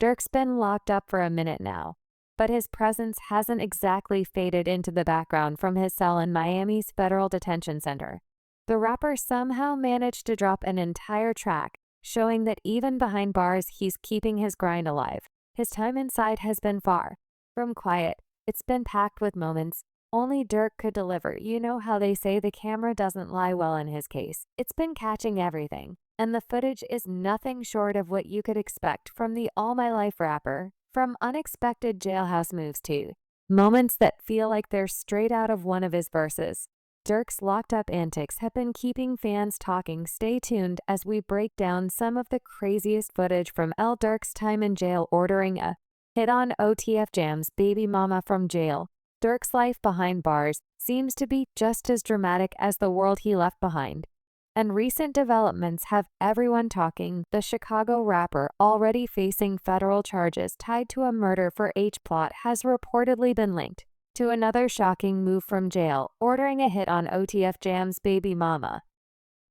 Durk's been locked up for a minute now, but his presence hasn't exactly faded into the background from his cell in Miami's Federal Detention Center. The rapper somehow managed to drop an entire track, showing that even behind bars he's keeping his grind alive. His time inside has been far from quiet. It's been packed with moments only Durk could deliver. You know how they say the camera doesn't lie well in his case. It's been catching everything, and the footage is nothing short of what you could expect from the All My Life rapper. From unexpected jailhouse moves to moments that feel like they're straight out of one of his verses. Durk's locked up antics have been keeping fans talking. Stay tuned as we break down some of the craziest footage from Lil Durk's time in jail, ordering a hit on OTF Jam's baby mama from jail. Durk's life behind bars seems to be just as dramatic as the world he left behind. And recent developments have everyone talking. The Chicago rapper, already facing federal charges tied to a murder for H plot, has reportedly been linked to another shocking move from jail, ordering a hit on OTF Jam's baby mama.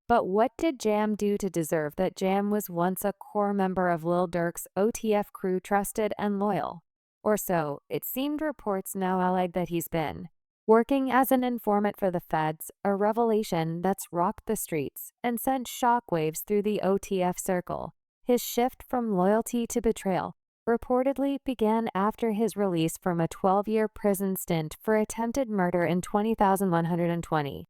But what did Jam do to deserve that? Jam was once a core member of Lil Durk's OTF crew, trusted and loyal. Or so it seemed. Reports now alleged that he's been working as an informant for the feds, a revelation that's rocked the streets and sent shockwaves through the OTF circle. His shift from loyalty to betrayal reportedly began after his release from a 12-year prison stint for attempted murder in 2020.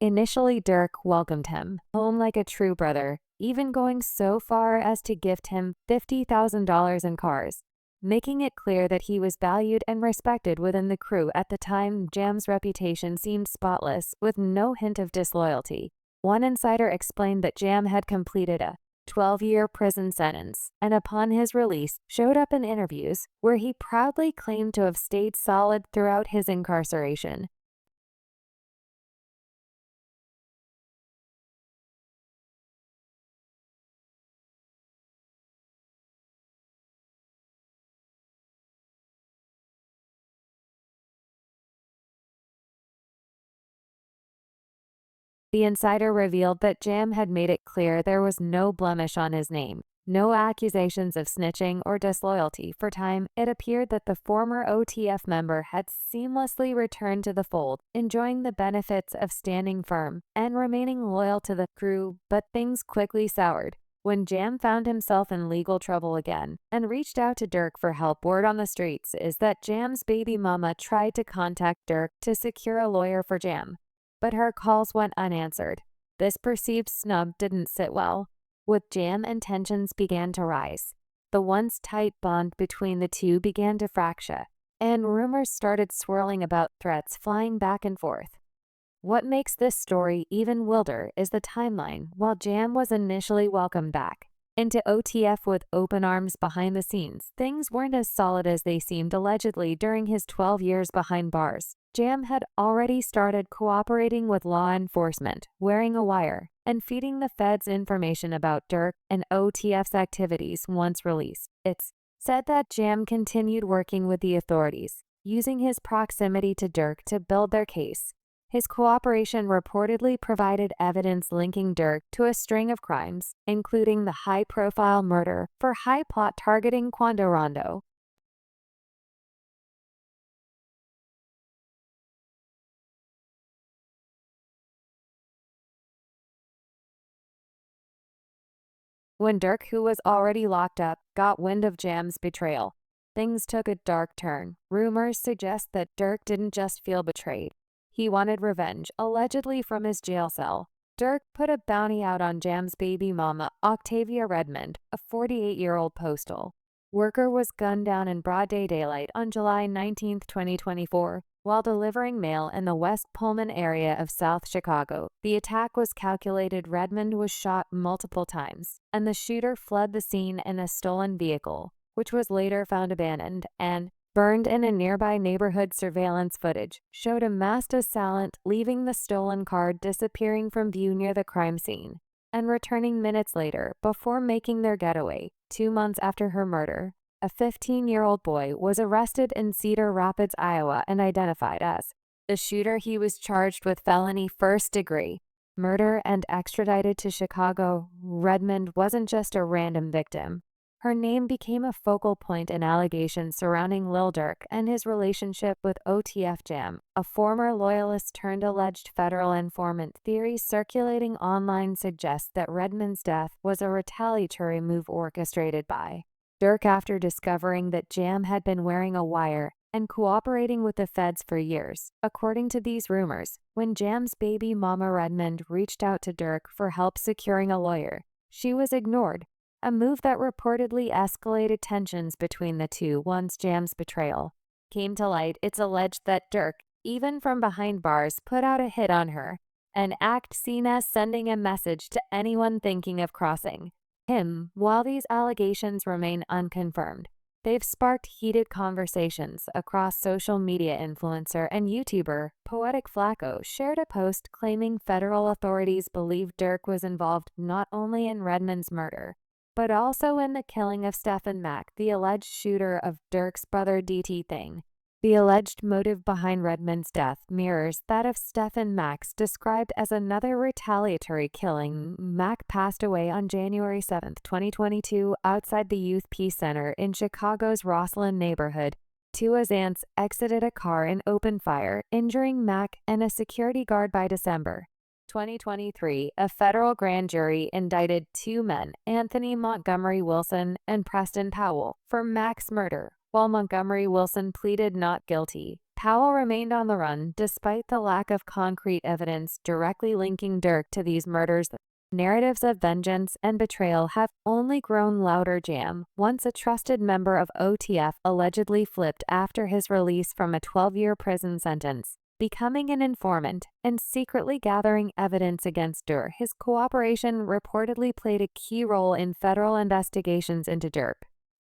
Initially, Durk welcomed him home like a true brother, even going so far as to gift him $50,000 in cars, making it clear that he was valued and respected within the crew. At the time, Jam's reputation seemed spotless, with no hint of disloyalty. One insider explained that Jam had completed a 12-year prison sentence, and upon his release, showed up in interviews where he proudly claimed to have stayed solid throughout his incarceration. The insider revealed that Jam had made it clear there was no blemish on his name, no accusations of snitching or disloyalty. For time, it appeared that the former OTF member had seamlessly returned to the fold, enjoying the benefits of standing firm and remaining loyal to the crew. But things quickly soured when Jam found himself in legal trouble again and reached out to Durk for help. Word on the streets is that Jam's baby mama tried to contact Durk to secure a lawyer for Jam, but her calls went unanswered. This perceived snub didn't sit well with Jam, and tensions began to rise. The once tight bond between the two began to fracture, and rumors started swirling about threats flying back and forth. What makes this story even wilder is the timeline. While Jam was initially welcomed back into OTF with open arms behind the scenes, things weren't as solid as they seemed. Allegedly, during his 12 years behind bars, Jam had already started cooperating with law enforcement, wearing a wire, and feeding the feds information about Durk and OTF's activities. Once released, it's said that Jam continued working with the authorities, using his proximity to Durk to build their case. His cooperation reportedly provided evidence linking Durk to a string of crimes, including the high-profile murder for high plot targeting Quando Rondo. When Durk, who was already locked up, got wind of Jam's betrayal, things took a dark turn. Rumors suggest that Durk didn't just feel betrayed. He wanted revenge, allegedly from his jail cell. Durk put a bounty out on Jam's baby mama, Octavia Redmond, a 48-year-old postal worker, was gunned down in broad daylight on July 19, 2024, while delivering mail in the West Pullman area of South Chicago. The attack was calculated. Redmond was shot multiple times, and the shooter fled the scene in a stolen vehicle, which was later found abandoned and burned in a nearby neighborhood. Surveillance footage showed a masked assailant leaving the stolen car, disappearing from view near the crime scene, and returning minutes later before making their getaway. 2 months after her murder, a 15-year-old boy was arrested in Cedar Rapids, Iowa, and identified as the shooter. He was charged with felony first-degree murder and extradited to Chicago. Redmond wasn't just a random victim. Her name became a focal point in allegations surrounding Lil Durk and his relationship with OTF Jam, a former loyalist turned alleged federal informant. Theories circulating online suggest that Redmond's death was a retaliatory move orchestrated by Durk after discovering that Jam had been wearing a wire and cooperating with the feds for years. According to these rumors, when Jam's baby mama Redmond reached out to Durk for help securing a lawyer, she was ignored, a move that reportedly escalated tensions between the two. Once Jam's betrayal came to light, it's alleged that Durk, even from behind bars, put out a hit on her, an act seen as sending a message to anyone thinking of crossing him. While these allegations remain unconfirmed, they've sparked heated conversations across social media. Influencer and YouTuber Poetic Flacco shared a post claiming federal authorities believe Durk was involved not only in Redmond's murder, but also in the killing of Stephen Mack, the alleged shooter of Durk's brother DT Thing. The alleged motive behind Redmond's death mirrors that of Stephen Mack's, described as another retaliatory killing. Mack passed away on January 7, 2022, outside the Youth Peace Center in Chicago's Rosslyn neighborhood. Two assailants exited a car and opened fire, injuring Mack and a security guard. By December 2023, a federal grand jury indicted two men, Anthony Montgomery Wilson and Preston Powell, for Mack's murder. While Montgomery Wilson pleaded not guilty, Powell remained on the run despite the lack of concrete evidence directly linking Durk to these murders. Narratives of vengeance and betrayal have only grown louder. Jam, once a trusted member of OTF, allegedly flipped after his release from a 12-year prison sentence, becoming an informant and secretly gathering evidence against Durk. His cooperation reportedly played a key role in federal investigations into Durk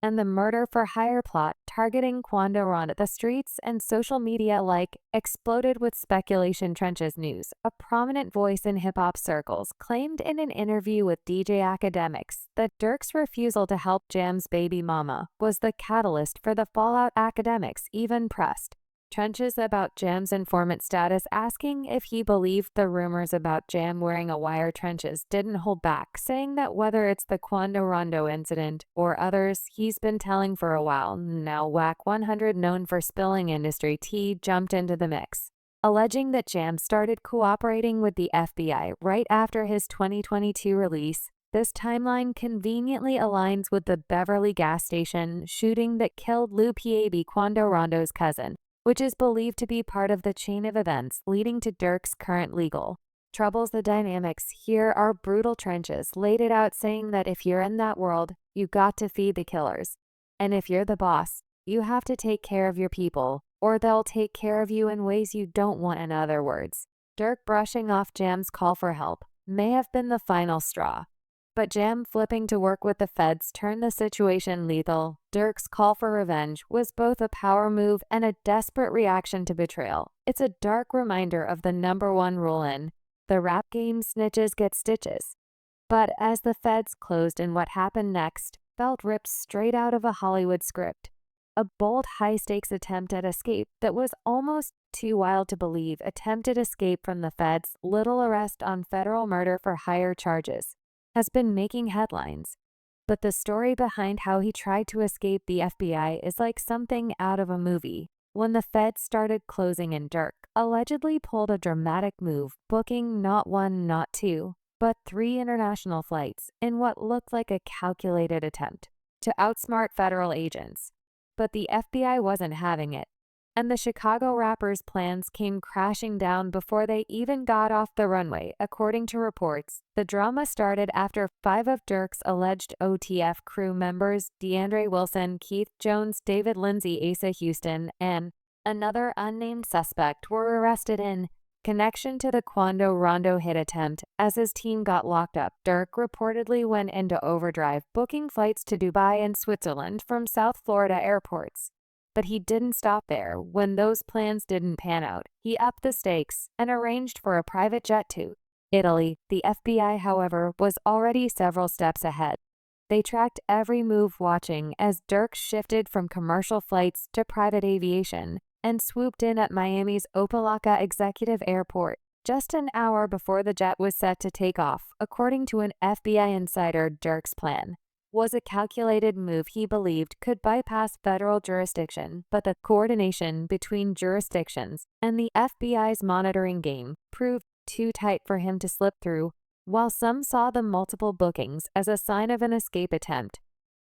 and the murder-for-hire plot targeting Quando Rondo. The streets and social media alike exploded with speculation. Trenches News, a prominent voice in hip-hop circles, claimed in an interview with DJ Akedemiks that Durk's refusal to help Jam's baby mama was the catalyst for the fallout. Akedemiks even pressed Trenches about Jam's informant status, asking if he believed the rumors about Jam wearing a wire. Trenches didn't hold back, saying that whether it's the Quando Rondo incident or others he's been telling for a while now. Whack 100, known for spilling industry tea, jumped into the mix, alleging that Jam started cooperating with the FBI right after his 2022 release. This timeline conveniently aligns with the Beverly gas station shooting that killed Lou Piabi, Quando Rondo's cousin, which is believed to be part of the chain of events leading to Durk's current legal troubles. The dynamics here are brutal. Trenches laid it out, saying that if you're in that world, you got to feed the killers. And if you're the boss, you have to take care of your people, or they'll take care of you in ways you don't want. In other words, Durk brushing off Jam's call for help may have been the final straw, but Jam flipping to work with the feds turned the situation lethal. Durk's call for revenge was both a power move and a desperate reaction to betrayal. It's a dark reminder of the #1 rule in the rap game: snitches get stitches. But as the feds closed in, what happened next felt ripped straight out of a Hollywood script. A bold, high-stakes attempt at escape that was almost too wild to believe. Attempted escape from the feds, Little arrest on federal murder-for-hire charges, has been making headlines. But the story behind how he tried to escape the FBI is like something out of a movie. When the feds started closing in, Durk allegedly pulled a dramatic move, booking not one, not two, but 3 international flights in what looked like a calculated attempt to outsmart federal agents. But the FBI wasn't having it, and the Chicago rapper's plans came crashing down before they even got off the runway. According to reports, the drama started after 5 of Durk's alleged OTF crew members, DeAndre Wilson, Keith Jones, David Lindsay, Asa Houston, and another unnamed suspect, were arrested in connection to the Quando Rondo hit attempt. As his team got locked up, Durk reportedly went into overdrive, booking flights to Dubai and Switzerland from South Florida airports. But he didn't stop there. When those plans didn't pan out, he upped the stakes and arranged for a private jet to Italy. The FBI, however, was already several steps ahead. They tracked every move, watching as Durk shifted from commercial flights to private aviation and swooped in at Miami's Opa-locka Executive Airport just an hour before the jet was set to take off. According to an FBI insider, Durk's plan was a calculated move he believed could bypass federal jurisdiction, but the coordination between jurisdictions and the FBI's monitoring game proved too tight for him to slip through. While some saw the multiple bookings as a sign of an escape attempt,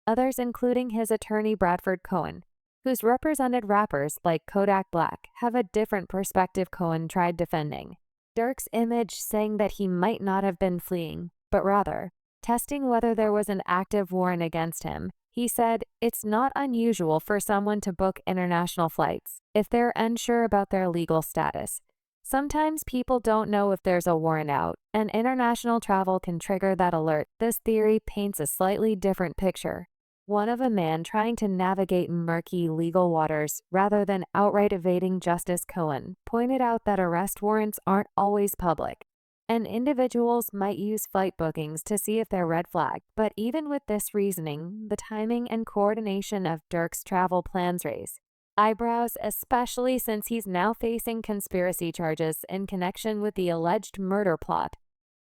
others, including his attorney Bradford Cohen, who's represented rappers like Kodak Black, have a different perspective. Cohen tried defending Durk's image, saying that he might not have been fleeing, but rather testing whether there was an active warrant against him. He said, "It's not unusual for someone to book international flights if they're unsure about their legal status. Sometimes people don't know if there's a warrant out, and international travel can trigger that alert." This theory paints a slightly different picture, one of a man trying to navigate murky legal waters rather than outright evading justice. Cohen pointed out that arrest warrants aren't always public, and individuals might use flight bookings to see if they're red flagged. But even with this reasoning, the timing and coordination of Durk's travel plans raise eyebrows, especially since he's now facing conspiracy charges in connection with the alleged murder plot.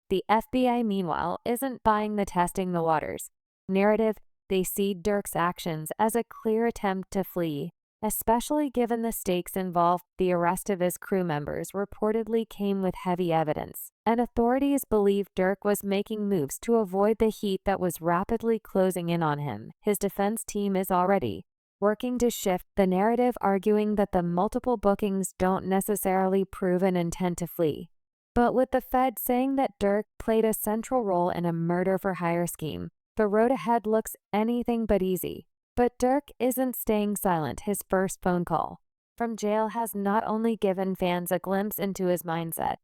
The FBI, meanwhile, isn't buying the testing the waters narrative. They see Durk's actions as a clear attempt to flee, especially given the stakes involved. The arrest of his crew members reportedly came with heavy evidence, and authorities believe Durk was making moves to avoid the heat that was rapidly closing in on him. His defense team is already working to shift the narrative, arguing that the multiple bookings don't necessarily prove an intent to flee. But with the Fed saying that Durk played a central role in a murder-for-hire scheme, the road ahead looks anything but easy. But Durk isn't staying silent. His first phone call from jail has not only given fans a glimpse into his mindset,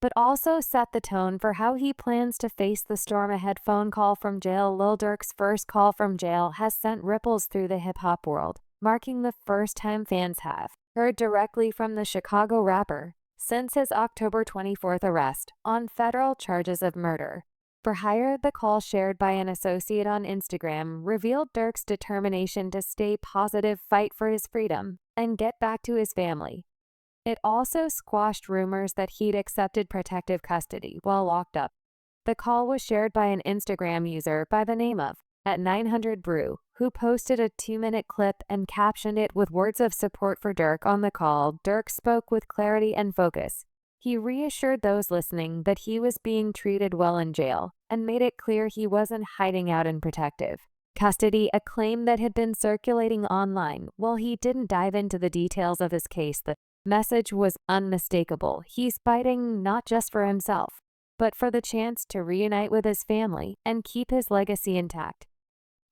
but also set the tone for how he plans to face the storm ahead. Phone call from jail. Lil Durk's first call from jail has sent ripples through the hip-hop world, marking the first time fans have heard directly from the Chicago rapper since his October 24th arrest on federal charges of murder for hire. The call, shared by an associate on Instagram, revealed Durk's determination to stay positive, fight for his freedom, and get back to his family. It also squashed rumors that he'd accepted protective custody while locked up. The call was shared by an Instagram user by the name of @900brew, who posted a 2-minute clip and captioned it with words of support for Durk. On the call, Durk spoke with clarity and focus. He reassured those listening that he was being treated well in jail, and made it clear he wasn't hiding out in protective custody, a claim that had been circulating online. While he didn't dive into the details of his case, the message was unmistakable. He's fighting not just for himself, but for the chance to reunite with his family and keep his legacy intact.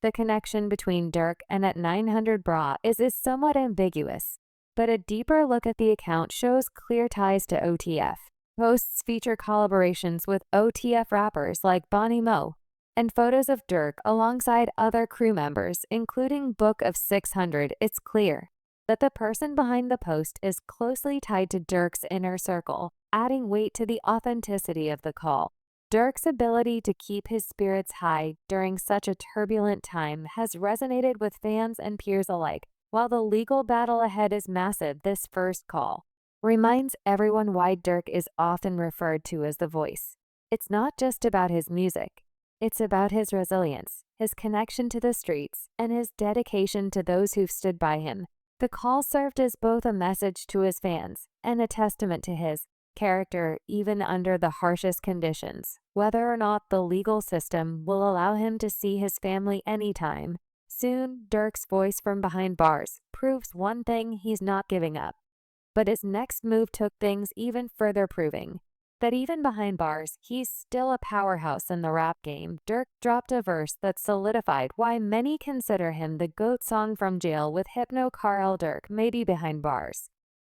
The connection between Durk and @900brew is somewhat ambiguous, but a deeper look at the account shows clear ties to OTF. Posts feature collaborations with OTF rappers like Bonnie Mo, and photos of Durk alongside other crew members, including Book of 600. It's clear that the person behind the post is closely tied to Durk's inner circle, adding weight to the authenticity of the call. Durk's ability to keep his spirits high during such a turbulent time has resonated with fans and peers alike. While the legal battle ahead is massive, this first call reminds everyone why Durk is often referred to as the voice. It's not just about his music. It's about his resilience, his connection to the streets, and his dedication to those who've stood by him. The call served as both a message to his fans and a testament to his character, even under the harshest conditions. Whether or not the legal system will allow him to see his family anytime soon, Durk's voice from behind bars proves one thing: he's not giving up. But his next move took things even further, proving that even behind bars, he's still a powerhouse in the rap game. Durk dropped a verse that solidified why many consider him the GOAT. Song from jail with Hypno Carl. Durk may be behind bars,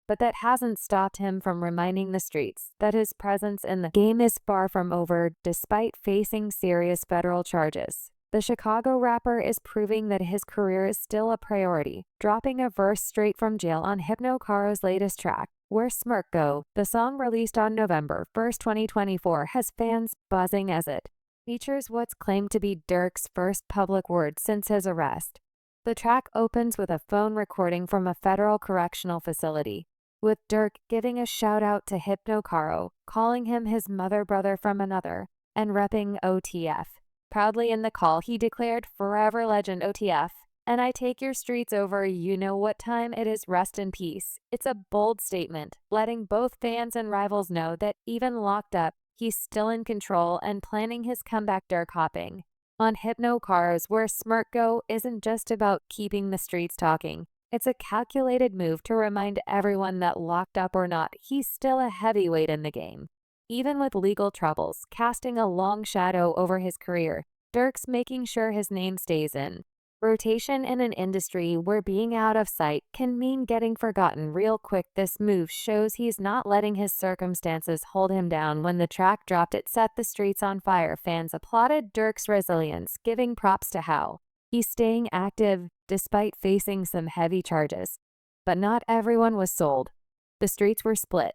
but that hasn't stopped him from reminding the streets that his presence in the game is far from over. Despite facing serious federal charges, the Chicago rapper is proving that his career is still a priority, dropping a verse straight from jail on Hypno Carl's latest track, Where Smirk Go. The song, released on November 1st, 2024, has fans buzzing as it features what's claimed to be Durk's first public word since his arrest. The track opens with a phone recording from a federal correctional facility, with Durk giving a shout-out to Hypno Carl, calling him his mother brother from another, and repping OTF. Proudly in the call, he declared, "Forever legend OTF. And I take your streets over, you know what time it is, rest in peace." It's a bold statement, letting both fans and rivals know that even locked up, he's still in control and planning his comeback. Durk hopping on Hypno Cars, where Smirk Go isn't just about keeping the streets talking. It's a calculated move to remind everyone that locked up or not, he's still a heavyweight in the game. Even with legal troubles casting a long shadow over his career, Durk's making sure his name stays in rotation in an industry where being out of sight can mean getting forgotten real quick. This move shows he's not letting his circumstances hold him down. When the track dropped, it set the streets on fire. Fans applauded Durk's resilience, giving props to how he's staying active despite facing some heavy charges. But not everyone was sold. The streets were split.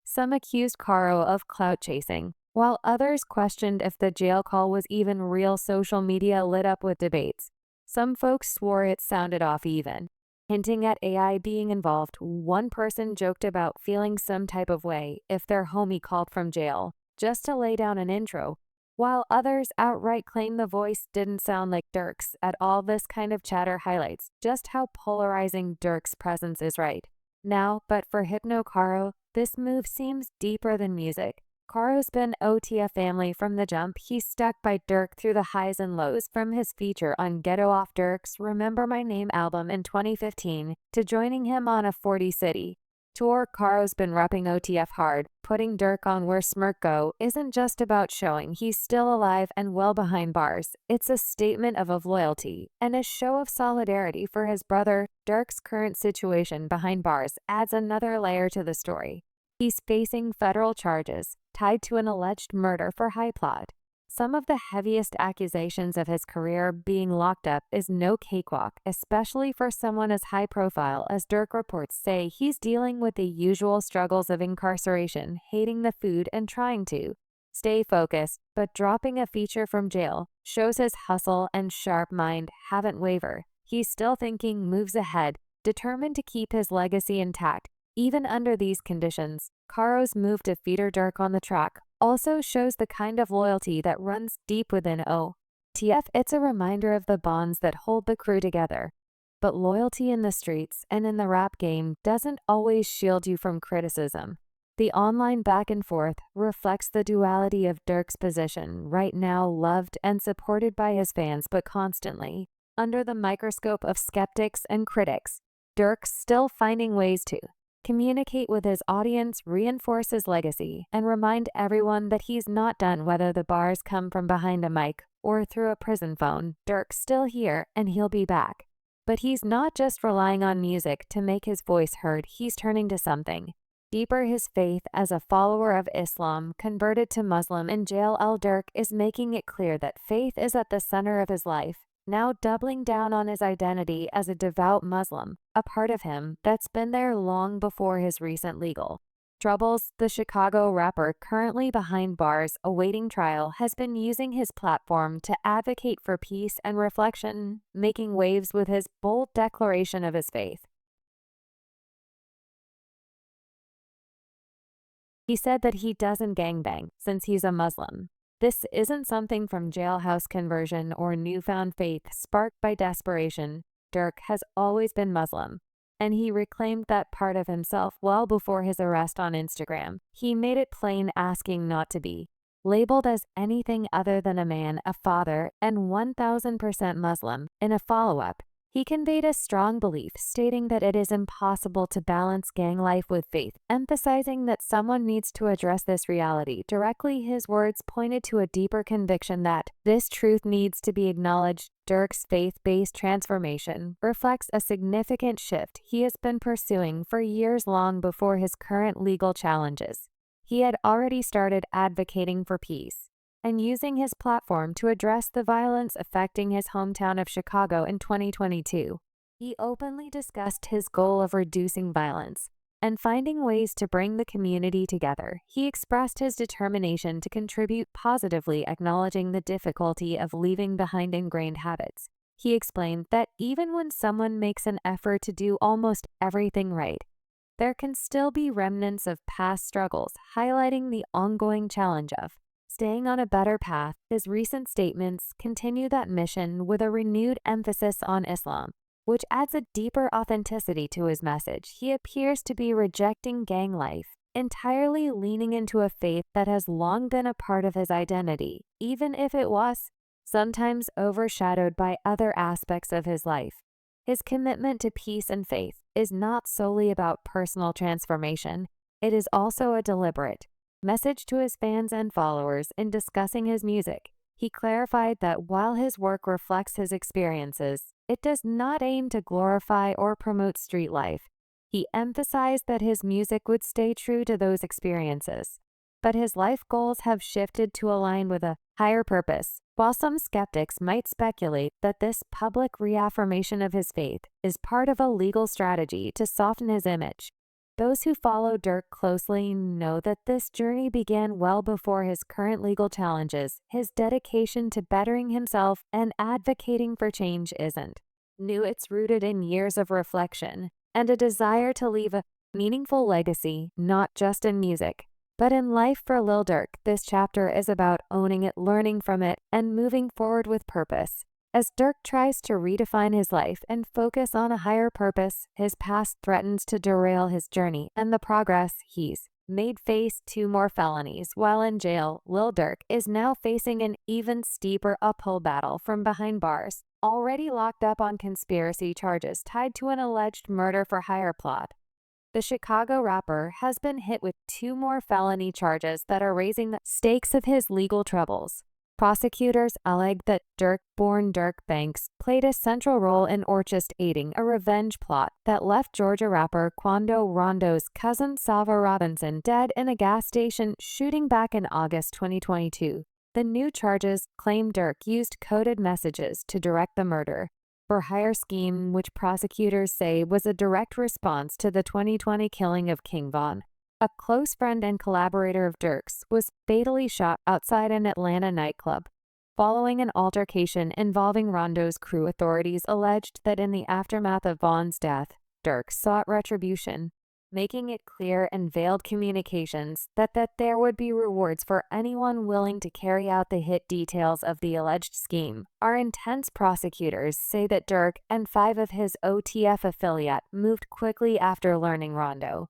Some accused Caro of clout chasing, while others questioned if the jail call was even real. Social media lit up with debates. Some folks swore it sounded off, even hinting at AI being involved. One person joked about feeling some type of way if their homie called from jail just to lay down an intro, while others outright claimed the voice didn't sound like Durk's at all. This kind of chatter highlights just how polarizing Durk's presence is right now. But for Hypno Caro, this move seems deeper than music. Caro's been OTF family from the jump. He's stuck by Durk through the highs and lows, from his feature on Ghetto off Durk's Remember My Name album in 2015 to joining him on a 40 City tour. Caro's been repping OTF hard. Putting Durk on Where Smirk Go isn't just about showing he's still alive and well behind bars. It's a statement of loyalty and a show of solidarity for his brother. Durk's current situation behind bars adds another layer to the story. He's facing federal charges tied to an alleged murder for high plot. Some of the heaviest accusations of his career. Being locked up is no cakewalk, especially for someone as high profile as Durk. Reports say he's dealing with the usual struggles of incarceration, hating the food and trying to stay focused, but dropping a feature from jail shows his hustle and sharp mind haven't wavered. He's still thinking moves ahead, determined to keep his legacy intact. Even under these conditions, Caro's move to feature Durk on the track also shows the kind of loyalty that runs deep within OTF. It's a reminder of the bonds that hold the crew together. But loyalty in the streets and in the rap game doesn't always shield you from criticism. The online back and forth reflects the duality of Durk's position, right now loved and supported by his fans, but constantly under the microscope of skeptics and critics. Durk's still finding ways to communicate with his audience, reinforce his legacy, and remind everyone that he's not done. Whether the bars come from behind a mic or through a prison phone, Durk's still here and he'll be back. But he's not just relying on music to make his voice heard. He's turning to something deeper. His faith as a follower of Islam, converted to Muslim in jail. Lil Durk is making it clear that faith is at the center of his life, now doubling down on his identity as a devout Muslim, a part of him that's been there long before his recent legal troubles. The Chicago rapper, currently behind bars awaiting trial, has been using his platform to advocate for peace and reflection, making waves with his bold declaration of his faith. He said that he doesn't gangbang since he's a Muslim. This isn't something from jailhouse conversion or newfound faith sparked by desperation. Durk has always been Muslim, and he reclaimed that part of himself well before his arrest. On Instagram, he made it plain, asking not to be labeled as anything other than a man, a father, and 1000% Muslim. In a follow-up, he conveyed a strong belief, stating that it is impossible to balance gang life with faith, emphasizing that someone needs to address this reality directly. His words pointed to a deeper conviction that this truth needs to be acknowledged. Durk's faith-based transformation reflects a significant shift he has been pursuing for years, long before his current legal challenges. He had already started advocating for peace and using his platform to address the violence affecting his hometown of Chicago in 2022. He openly discussed his goal of reducing violence and finding ways to bring the community together. He expressed his determination to contribute positively, acknowledging the difficulty of leaving behind ingrained habits. He explained that even when someone makes an effort to do almost everything right, there can still be remnants of past struggles, highlighting the ongoing challenge of Staying on a better path, his recent statements continue that mission with a renewed emphasis on Islam, which adds a deeper authenticity to his message. He appears to be rejecting gang life, entirely leaning into a faith that has long been a part of his identity, even if it was sometimes overshadowed by other aspects of his life. His commitment to peace and faith is not solely about personal transformation, it is also a deliberate message to his fans and followers. In discussing his music, he clarified that while his work reflects his experiences, it does not aim to glorify or promote street life. He emphasized that his music would stay true to those experiences, but his life goals have shifted to align with a higher purpose. While some skeptics might speculate that this public reaffirmation of his faith is part of a legal strategy to soften his image, those who follow Durk closely know that this journey began well before his current legal challenges. His dedication to bettering himself and advocating for change isn't new, it's rooted in years of reflection and a desire to leave a meaningful legacy, not just in music, but in life. For Lil Durk, this chapter is about owning it, learning from it, and moving forward with purpose. As Durk tries to redefine his life and focus on a higher purpose, his past threatens to derail his journey and the progress he's made. Face 2 more felonies while in jail, Lil Durk is now facing an even steeper uphill battle from behind bars. Already locked up on conspiracy charges tied to an alleged murder for hire plot, the Chicago rapper has been hit with 2 more felony charges that are raising the stakes of his legal troubles. Prosecutors alleged that Durk-born Durk Banks played a central role in orchestrating a revenge plot that left Georgia rapper Quando Rondo's cousin Salva Robinson dead in a gas station shooting back in August 2022. The new charges claim Durk used coded messages to direct the murder for hire scheme, which prosecutors say was a direct response to the 2020 killing of King Von. A close friend and collaborator of Durk's was fatally shot outside an Atlanta nightclub following an altercation involving Rondo's crew. Authorities alleged that in the aftermath of Von's death, Durk sought retribution, making it clear in veiled communications that there would be rewards for anyone willing to carry out the hit. Details of the alleged scheme are intense. Prosecutors say that Durk and 5 of his OTF affiliate moved quickly after learning Rondo